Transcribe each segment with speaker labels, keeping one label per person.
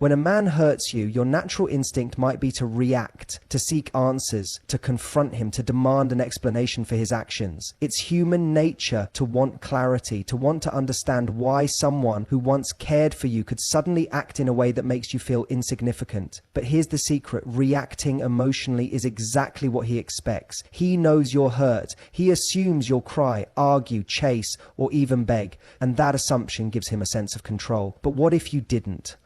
Speaker 1: When a man hurts you, your natural instinct might be to react, to seek answers, to confront him, to demand an explanation for his actions. It's human nature to want clarity, to want to understand why someone who once cared for you could suddenly act in a way that makes you feel insignificant. But here's the secret: reacting emotionally is exactly what he expects. He knows you're hurt. He assumes you'll cry, argue, chase, or even beg. And that assumption gives him a sense of control. But what if you didn't?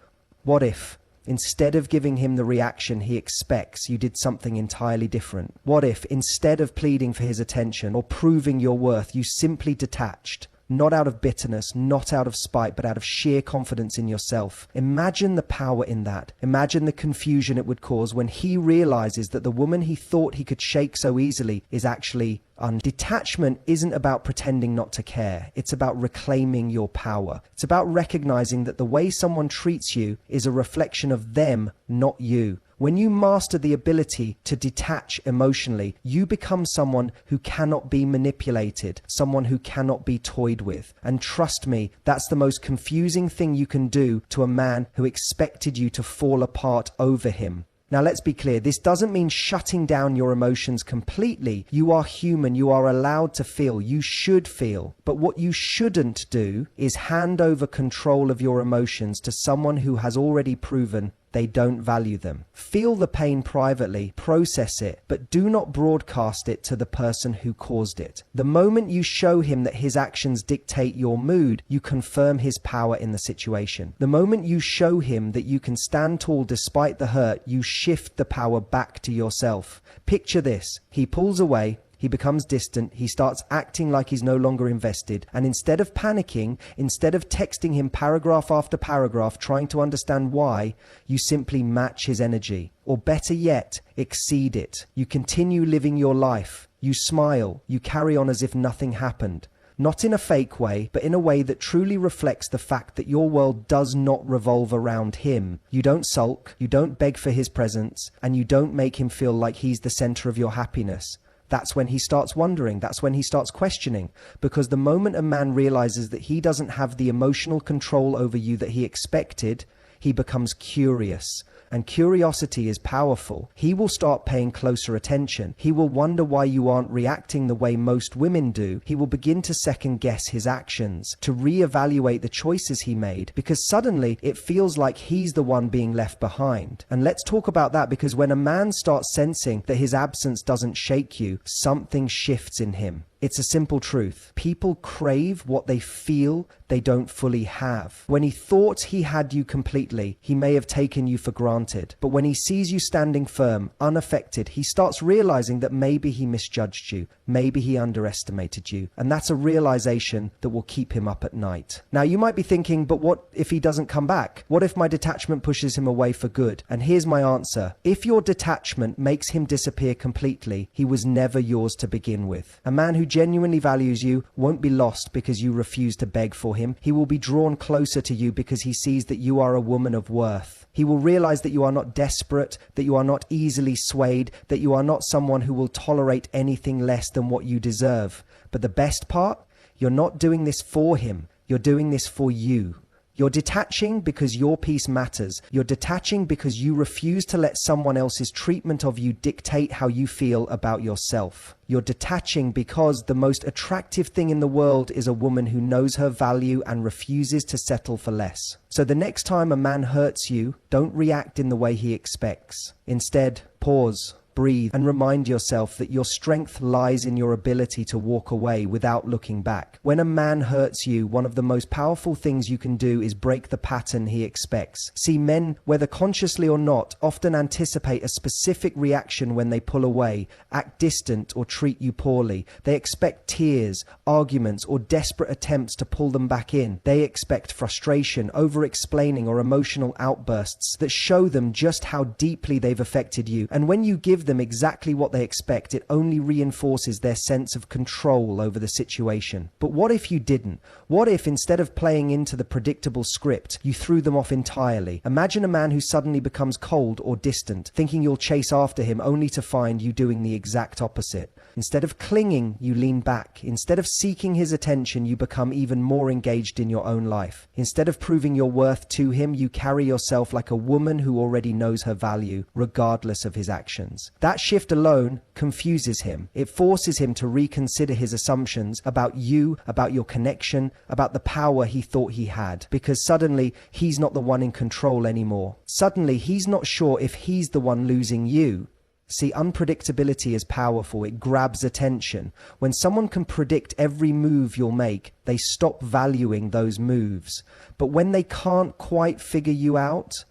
Speaker 1: What if, instead of giving him the reaction he expects, you did something entirely different? What if, instead of pleading for his attention or proving your worth, you simply detached? Not out of bitterness, not out of spite, but out of sheer confidence in yourself. Imagine the power in that. Imagine the confusion it would cause when he realizes that the woman he thought he could shake so easily is actually Detachment isn't about pretending not to care. It's about reclaiming your power. It's about recognizing that the way someone treats you is a reflection of them, not you. When you master the ability to detach emotionally, you become someone who cannot be manipulated, someone who cannot be toyed with. And trust me, that's the most confusing thing you can do to a man who expected you to fall apart over him. Now let's be clear, this doesn't mean shutting down your emotions completely. You are human, you are allowed to feel, you should feel. But what you shouldn't do is hand over control of your emotions to someone who has already proven they don't value them. Feel the pain privately, process it, but do not broadcast it to the person who caused it. The moment you show him that his actions dictate your mood, you confirm his power in the situation. The moment you show him that you can stand tall despite the hurt, you shift the power back to yourself. Picture this: he pulls away, he becomes distant, he starts acting like he's no longer invested, and instead of panicking, instead of texting him paragraph after paragraph trying to understand why, you simply match his energy. Or better yet, exceed it. You continue living your life. You smile. You carry on as if nothing happened. Not in a fake way, but in a way that truly reflects the fact that your world does not revolve around him. You don't sulk, you don't beg for his presence, and you don't make him feel like he's the center of your happiness. That's when he starts wondering, that's when he starts questioning, because the moment a man realizes that he doesn't have the emotional control over you that he expected, he becomes curious. And curiosity is powerful. He will start paying closer attention. He will wonder why you aren't reacting the way most women do. He will begin to second guess his actions, to reevaluate the choices he made, because suddenly it feels like he's the one being left behind. And let's talk about that, because when a man starts sensing that his absence doesn't shake you, something shifts in him. It's a simple truth. People crave what they feel they don't fully have. When he thought he had you completely, he may have taken you for granted. But when he sees you standing firm, unaffected, he starts realizing that maybe he misjudged you. Maybe he underestimated you. And that's a realization that will keep him up at night. Now you might be thinking, but what if he doesn't come back? What if my detachment pushes him away for good? And here's my answer. If your detachment makes him disappear completely, he was never yours to begin with. A man who genuinely values you won't be lost because you refuse to beg for him. He will be drawn closer to you because he sees that you are a woman of worth. He will realize that you are not desperate, that you are not easily swayed, that you are not someone who will tolerate anything less than what you deserve. But the best part, you're not doing this for him. You're doing this for you. You're detaching because your peace matters. You're detaching because you refuse to let someone else's treatment of you dictate how you feel about yourself. You're detaching because the most attractive thing in the world is a woman who knows her value and refuses to settle for less. So the next time a man hurts you, don't react in the way he expects. Instead, pause. Breathe and remind yourself that your strength lies in your ability to walk away without looking back. When a man hurts you, one of the most powerful things you can do is break the pattern he expects. See, men, whether consciously or not, often anticipate a specific reaction when they pull away, act distant, or treat you poorly. They expect tears, arguments, or desperate attempts to pull them back in. They expect frustration, over-explaining, or emotional outbursts that show them just how deeply they've affected you. And when you give give them exactly what they expect, it only reinforces their sense of control over the situation. But what if you didn't? What if instead of playing into the predictable script, you threw them off entirely? Imagine a man who suddenly becomes cold or distant, thinking you'll chase after him only to find you doing the exact opposite. Instead of clinging, you lean back. Instead of seeking his attention, you become even more engaged in your own life. Instead of proving your worth to him, you carry yourself like a woman who already knows her value, regardless of his actions. That shift alone confuses him. It forces him to reconsider his assumptions about you, about your connection, about the power he thought he had, because suddenly he's not the one in control anymore. Suddenly he's not sure if he's the one losing you. See, unpredictability is powerful. It grabs attention. When someone can predict every move you'll make, they stop valuing those moves. But when they can't quite figure you out,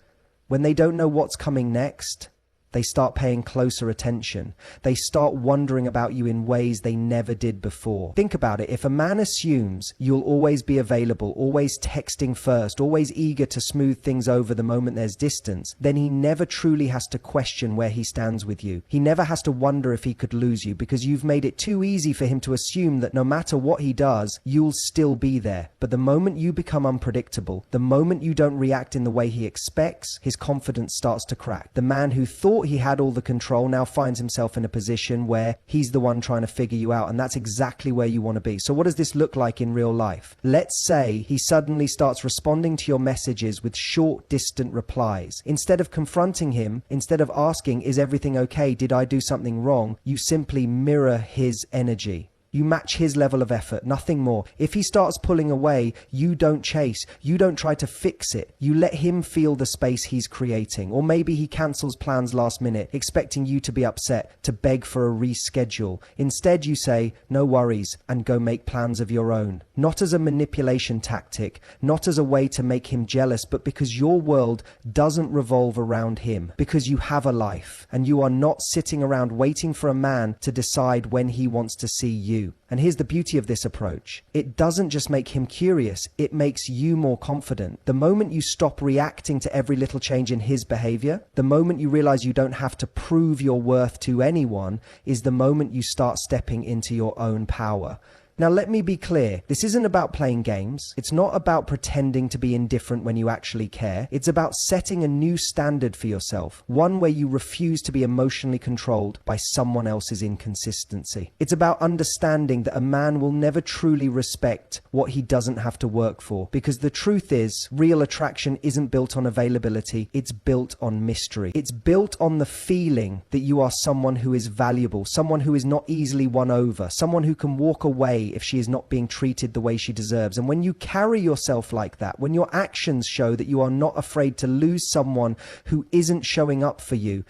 Speaker 1: when they don't know what's coming next, they start paying closer attention. They start wondering about you in ways they never did before. Think about it. If a man assumes you'll always be available, always texting first, always eager to smooth things over the moment there's distance, then he never truly has to question where he stands with you. He never has to wonder if he could lose you, because you've made it too easy for him to assume that no matter what he does, you'll still be there. But the moment you become unpredictable, the moment you don't react in the way he expects, his confidence starts to crack. The man who thought he had all the control now finds himself in a position where he's the one trying to figure you out, and that's exactly where you want to be. So what does this look like in real life? Let's say he suddenly starts responding to your messages with short, distant replies. Instead of confronting him, instead of asking, is everything okay? Did I do something wrong? You simply mirror his energy. You match his level of effort, nothing more. If he starts pulling away, you don't chase. You don't try to fix it. You let him feel the space he's creating. Or maybe he cancels plans last minute, expecting you to be upset, to beg for a reschedule. Instead, you say, no worries, and go make plans of your own. Not as a manipulation tactic, not as a way to make him jealous, but because your world doesn't revolve around him. Because you have a life, and you are not sitting around waiting for a man to decide when he wants to see you. And here's the beauty of this approach. It doesn't just make him curious, it makes you more confident. The moment you stop reacting to every little change in his behavior, the moment you realize you don't have to prove your worth to anyone, is the moment you start stepping into your own power. Now, let me be clear. This isn't about playing games. It's not about pretending to be indifferent when you actually care. It's about setting a new standard for yourself, one where you refuse to be emotionally controlled by someone else's inconsistency. It's about understanding that a man will never truly respect what he doesn't have to work for, because the truth is, real attraction isn't built on availability. It's built on mystery. It's built on the feeling that you are someone who is valuable, someone who is not easily won over, someone who can walk away if she is not being treated the way she deserves. And when you carry yourself like that, when your actions show that you are not afraid to lose someone who isn't showing up for you,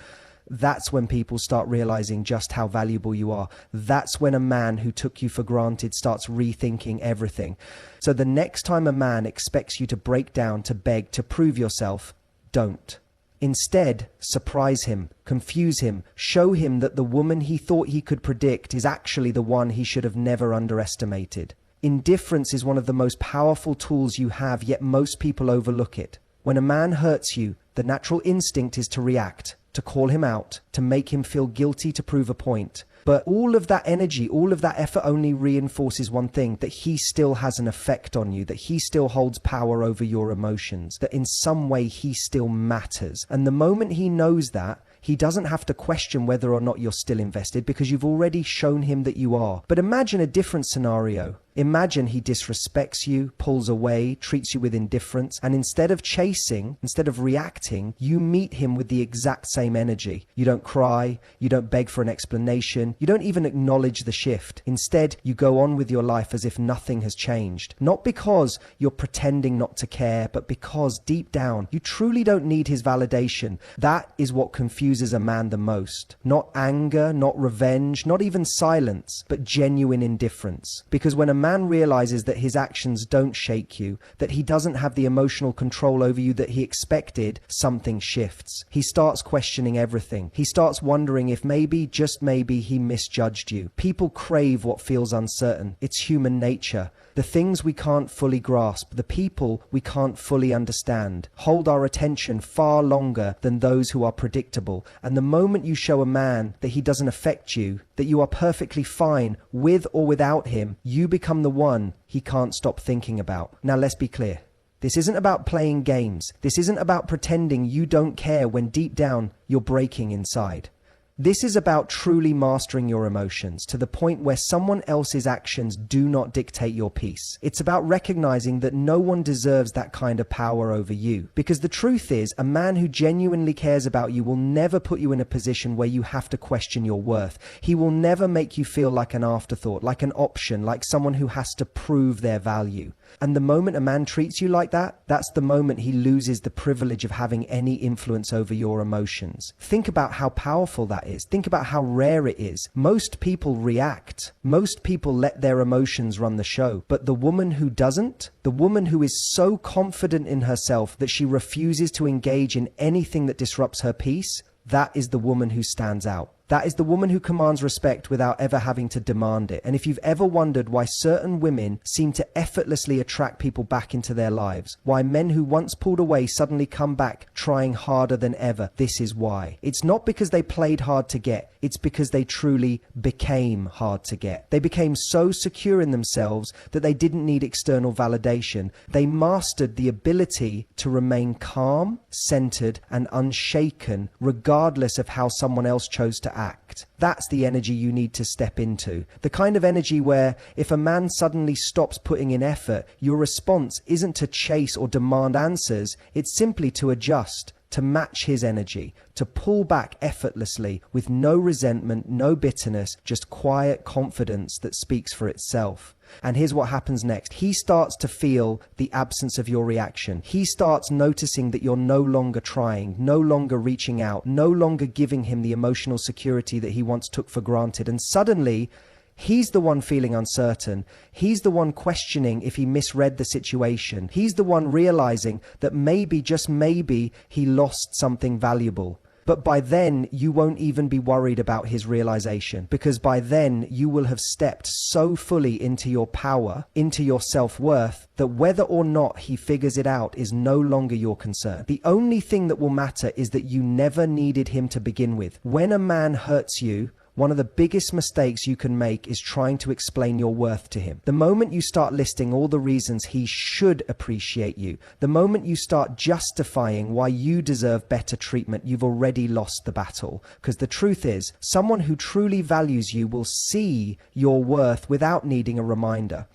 Speaker 1: that's when people start realizing just how valuable you are. That's when a man who took you for granted starts rethinking everything. So the next time a man expects you to break down, to beg, to prove yourself, don't. Instead, surprise him, confuse him, show him that the woman he thought he could predict is actually the one he should have never underestimated. Indifference is one of the most powerful tools you have, yet most people overlook it. When a man hurts you, the natural instinct is to react, to call him out, to make him feel guilty to prove a point. But all of that energy, all of that effort only reinforces one thing, that he still has an effect on you, that he still holds power over your emotions, that in some way he still matters. And the moment he knows that, he doesn't have to question whether or not you're still invested, because you've already shown him that you are. But imagine a different scenario. Imagine he disrespects you, pulls away, treats you with indifference, and instead of chasing, instead of reacting, you meet him with the exact same energy. You don't cry, you don't beg for an explanation, you don't even acknowledge the shift. Instead, you go on with your life as if nothing has changed. Not because you're pretending not to care, but because deep down, you truly don't need his validation. That is what confuses a man the most. Not anger, not revenge, not even silence, but genuine indifference. Because when a man realizes that his actions don't shake you, that he doesn't have the emotional control over you that he expected, something shifts. He starts questioning everything. He starts wondering if maybe, just maybe, he misjudged you. People crave what feels uncertain. It's human nature. The things we can't fully grasp, the people we can't fully understand, hold our attention far longer than those who are predictable. And the moment you show a man that he doesn't affect you, that you are perfectly fine with or without him, you become the one he can't stop thinking about. Now let's be clear. This isn't about playing games. This isn't about pretending you don't care when deep down you're breaking inside. This is about truly mastering your emotions to the point where someone else's actions do not dictate your peace. It's about recognizing that no one deserves that kind of power over you. Because the truth is, a man who genuinely cares about you will never put you in a position where you have to question your worth. He will never make you feel like an afterthought, like an option, like someone who has to prove their value. And the moment a man treats you like that, that's the moment he loses the privilege of having any influence over your emotions. Think about how powerful that is. Think about how rare it is. Most people react. Most people let their emotions run the show. But the woman who doesn't, the woman who is so confident in herself that she refuses to engage in anything that disrupts her peace, that is the woman who stands out. That is the woman who commands respect without ever having to demand it. And if you've ever wondered why certain women seem to effortlessly attract people back into their lives, why men who once pulled away suddenly come back trying harder than ever, this is why. It's not because they played hard to get, it's because they truly became hard to get. They became so secure in themselves that they didn't need external validation. They mastered the ability to remain calm, centered, and unshaken, regardless of how someone else chose to act. That's the energy you need to step into. The kind of energy where if a man suddenly stops putting in effort, your response isn't to chase or demand answers, it's simply to adjust, to match his energy, to pull back effortlessly with no resentment, no bitterness, just quiet confidence that speaks for itself. And here's what happens next. He starts to feel the absence of your reaction. He starts noticing that you're no longer trying, no longer reaching out, no longer giving him the emotional security that he once took for granted. And suddenly, he's the one feeling uncertain. He's the one questioning if he misread the situation. He's the one realizing that maybe, just maybe, he lost something valuable. But by then, you won't even be worried about his realization, because by then you will have stepped so fully into your power, into your self-worth, that whether or not he figures it out is no longer your concern. The only thing that will matter is that you never needed him to begin with. When a man hurts you, one of the biggest mistakes you can make is trying to explain your worth to him. The moment you start listing all the reasons he should appreciate you, the moment you start justifying why you deserve better treatment, you've already lost the battle. Because the truth is, someone who truly values you will see your worth without needing a reminder.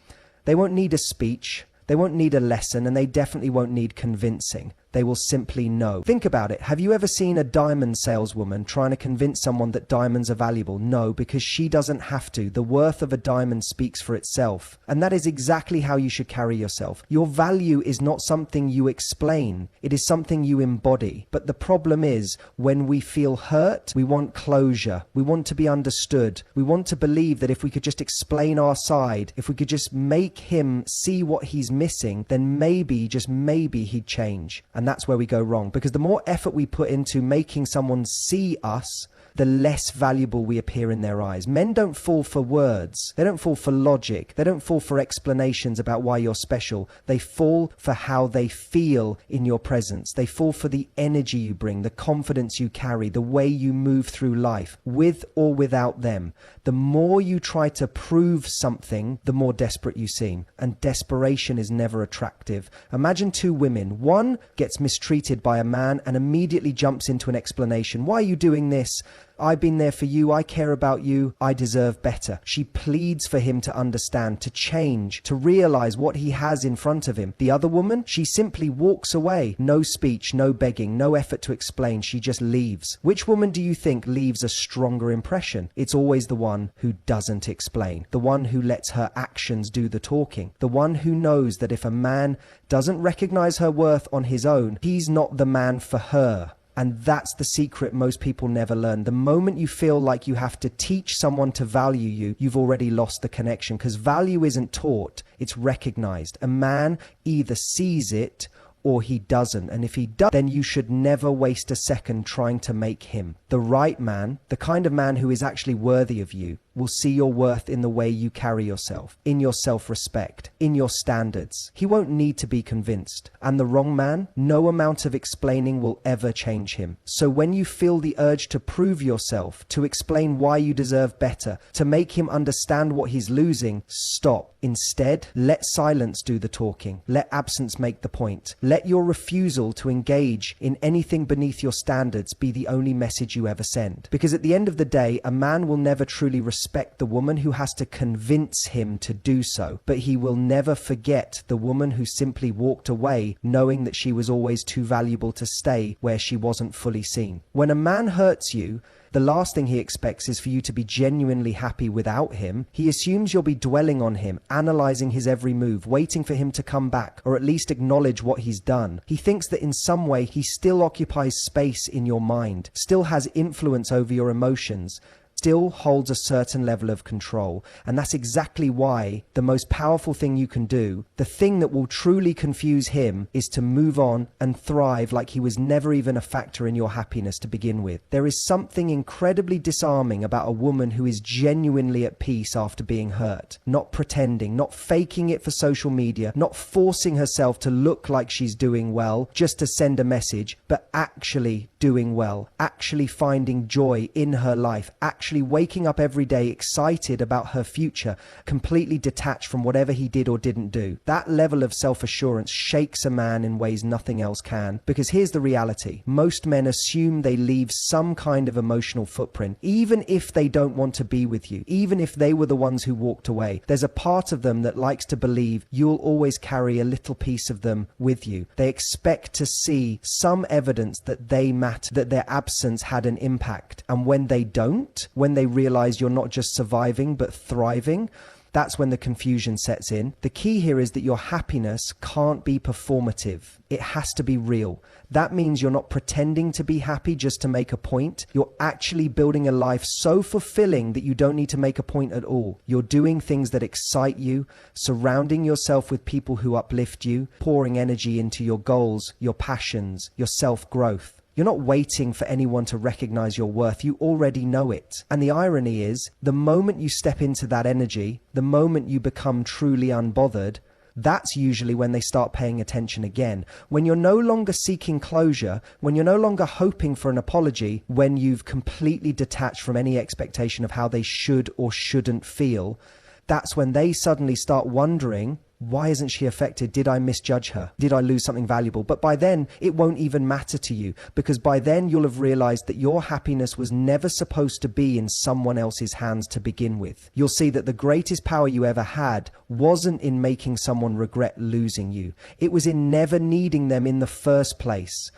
Speaker 1: They won't need a speech, they won't need a lesson, and they definitely won't need convincing. They will simply know. Think about it. Have you ever seen a diamond saleswoman trying to convince someone that diamonds are valuable? No, because she doesn't have to. The worth of a diamond speaks for itself. And that is exactly how you should carry yourself. Your value is not something you explain. It is something you embody. But the problem is, when we feel hurt, we want closure. We want to be understood. We want to believe that if we could just explain our side, if we could just make him see what he's missing, then maybe, just maybe, he'd change. And that's where we go wrong, because the more effort we put into making someone see us, the less valuable we appear in their eyes. Men don't fall for words. They don't fall for logic. They don't fall for explanations about why you're special. They fall for how they feel in your presence. They fall for the energy you bring, the confidence you carry, the way you move through life, with or without them. The more you try to prove something, the more desperate you seem. And desperation is never attractive. Imagine two women. One gets mistreated by a man and immediately jumps into an explanation. Why are you doing this? I've been there for you, I care about you, I deserve better. She pleads for him to understand, to change, to realize what he has in front of him. The other woman, she simply walks away. No speech, no begging, no effort to explain, she just leaves. Which woman do you think leaves a stronger impression? It's always the one who doesn't explain, the one who lets her actions do the talking, the one who knows that if a man doesn't recognize her worth on his own, he's not the man for her. And that's the secret most people never learn. The moment you feel like you have to teach someone to value you, you've already lost the connection, because value isn't taught, it's recognized. A man either sees it or he doesn't. And if he does, then you should never waste a second trying to make him. The right man, the kind of man who is actually worthy of you, will see your worth in the way you carry yourself, in your self-respect, in your standards. He won't need to be convinced. And the wrong man, no amount of explaining will ever change him. So when you feel the urge to prove yourself, to explain why you deserve better, to make him understand what he's losing, stop. Instead, let silence do the talking. Let absence make the point. Let your refusal to engage in anything beneath your standards be the only message you ever send. Because at the end of the day, a man will never truly respect the woman who has to convince him to do so, but he will never forget the woman who simply walked away knowing that she was always too valuable to stay where she wasn't fully seen. When a man hurts you, the last thing he expects is for you to be genuinely happy without him. He assumes you'll be dwelling on him, analyzing his every move, waiting for him to come back, or at least acknowledge what he's done. He thinks that in some way he still occupies space in your mind, still has influence over your emotions, still holds a certain level of control. And that's exactly why the most powerful thing you can do, the thing that will truly confuse him, is to move on and thrive like he was never even a factor in your happiness to begin with. There is something incredibly disarming about a woman who is genuinely at peace after being hurt, not pretending, not faking it for social media, not forcing herself to look like she's doing well just to send a message, but actually doing well, actually finding joy in her life, actually waking up every day excited about her future, completely detached from whatever he did or didn't do. That level of self-assurance shakes a man in ways nothing else can. Because here's the reality. Most men assume they leave some kind of emotional footprint, even if they don't want to be with you, even if they were the ones who walked away. There's a part of them that likes to believe you'll always carry a little piece of them with you. They expect to see some evidence that they matter, that their absence had an impact. And when they don't, when they realize you're not just surviving but thriving, that's when the confusion sets in. The key here is that your happiness can't be performative. It has to be real. That means you're not pretending to be happy just to make a point. You're actually building a life so fulfilling that you don't need to make a point at all. You're doing things that excite you, surrounding yourself with people who uplift you, pouring energy into your goals, your passions, your self-growth. You're not waiting for anyone to recognize your worth. You already know it. And the irony is, the moment you step into that energy, the moment you become truly unbothered, that's usually when they start paying attention again. When you're no longer seeking closure, when you're no longer hoping for an apology, when you've completely detached from any expectation of how they should or shouldn't feel, that's when they suddenly start wondering, why isn't she affected? Did I misjudge her? Did I lose something valuable? But by then, it won't even matter to you, because by then you'll have realized that your happiness was never supposed to be in someone else's hands to begin with. You'll see that the greatest power you ever had wasn't in making someone regret losing you. It was in never needing them in the first place.